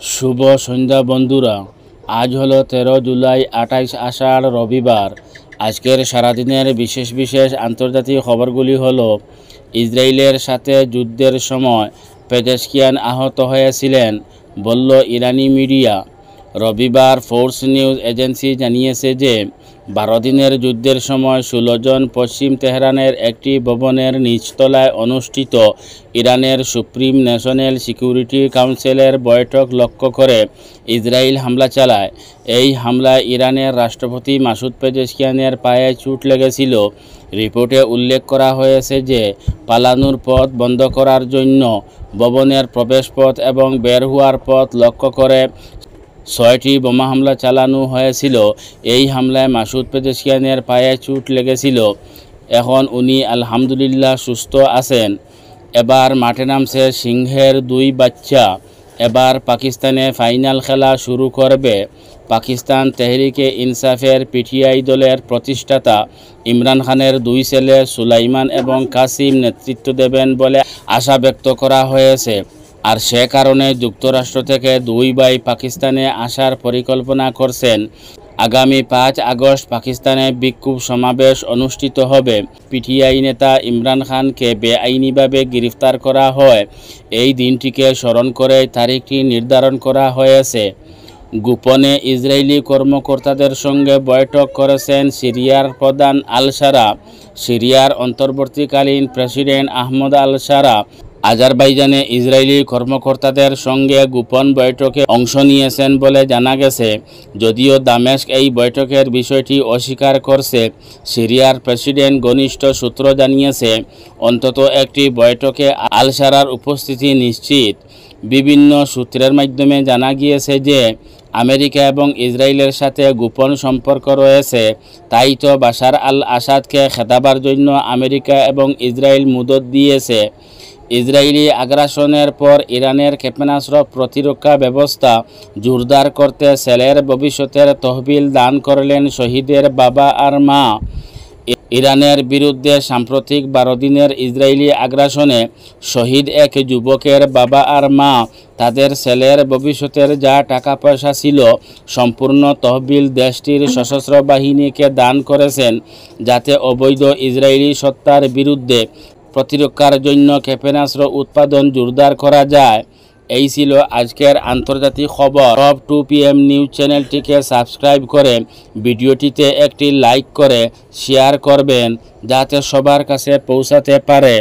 শুভ সন্ধ্যা বন্ধুরা। আজ হলো 13 জুলাই 28 আষাঢ় রবিবার। আজকের সারাদিনের বিশেষ বিশেষ আন্তর্জাতিক খবরগুলি হলো: ইসরায়েলের সাথে যুদ্ধের সময় পেজেশকিয়ান আহত হয়েছিলেন বলল ইরানি মিডিয়া। রবিবার ফোর্স নিউজ এজেন্সি জানিয়েছে যে 12 দিনের যুদ্ধের সময় 16 জন পশ্চিম তেহরানের একটি ভবনের নিচতলায় অনুষ্ঠিত ইরানের সুপ্রিম ন্যাশনাল সিকিউরিটি কাউন্সিলের বৈঠক লক্ষ্য করে ইসরায়েল হামলা চালায়। এই হামলায় ইরানের রাষ্ট্রপতি মাসুদ পেজেশকিয়ানের পায়ে চোট লেগেছিল। রিপোর্টে উল্লেখ করা হয়েছে যে পালানোর পথ বন্ধ করার জন্য ভবনের প্রবেশপথ এবং বের হওয়ার পথ লক্ষ্য করে 6টি বোমা হামলা চালানো হয়েছিল। এই হামলায় মাসুদ পেজেশকিয়ানের পায়ে চোট লেগেছিল। এখন উনি আলহামদুলিল্লাহ সুস্থ আছেন। এবার মাঠে নামছে সিংহের 2 বাচ্চা। এবার পাকিস্তানে ফাইনাল খেলা শুরু করবে। পাকিস্তান তেহরিকে ইনসাফের পিটিআই দলের প্রতিষ্ঠাতা ইমরান খানের 2 ছেলে সুলাইমান এবং কাসিম নেতৃত্ব দেবেন বলে আশা ব্যক্ত করা হয়েছে। আর সে কারণে যুক্তরাষ্ট্র থেকে 2 ভাই পাকিস্তানে আসার পরিকল্পনা করছেন। আগামী 5 আগস্ট পাকিস্তানে বিক্ষোভ সমাবেশ অনুষ্ঠিত হবে। পিটিআই নেতা ইমরান খানকে বেআইনিভাবে গ্রেফতার করা হয়। এই দিনটিকে স্মরণ করে তারিখটি নির্ধারণ করা হয়েছে। গোপনে ইসরায়েলি কর্মকর্তাদের সঙ্গে বৈঠক করেছেন সিরিয়ার প্রধান আল সারা। সিরিয়ার অন্তর্বর্তীকালীন প্রেসিডেন্ট আহমদ আল সারা আজারবাইজানে ইসরায়েলি কর্মকর্তাদের সঙ্গে গোপন বৈঠকে অংশ নিয়েছেন বলে জানা গেছে। যদিও দামেস্ক এই বৈঠকের বিষয়টি অস্বীকার করছে। সিরিয়ার প্রেসিডেন্ট ঘনিষ্ঠ সূত্র জানিয়েছে অন্তত একটি বৈঠকে আল সারার উপস্থিতি নিশ্চিত। বিভিন্ন সূত্রের মাধ্যমে জানা গিয়েছে যে আমেরিকা এবং ইসরায়েলের সাথে গোপন সম্পর্ক রয়েছে। তাই তো বাশার আল আসাদকে খেদাবার জন্য আমেরিকা এবং ইসরায়েল মদদ দিয়েছে। ইসরায়েলি আগ্রাসনের পর ইরানের ক্ষেপণাস্ত্র প্রতিরক্ষা ব্যবস্থা জোরদার করতে ছেলের ভবিষ্যতের তহবিল দান করলেন শহীদের বাবা আর মা। ইরানের বিরুদ্ধে সাম্প্রতিক 12 দিনের ইসরায়েলি আগ্রাসনে শহীদ এক যুবকের বাবা আর মা তাদের ছেলের ভবিষ্যতের যা টাকা পয়সা ছিল সম্পূর্ণ তহবিল দেশটির সশস্ত্র বাহিনীকে দান করেছেন, যাতে অবৈধ ইসরায়েলি সত্তার বিরুদ্ধে প্রতিরক্ষার জন্য ক্ষেপণাস্ত্র উৎপাদন জোরদার করা যায়। এই ছিল আজকের আন্তর্জাতিক খবর। সব 2 PM নিউজ চ্যানেলটিকে সাবস্ক্রাইব করে ভিডিওটিতে একটি লাইক করে শেয়ার করবেন, যাতে সবার কাছে পৌঁছাতে পারে।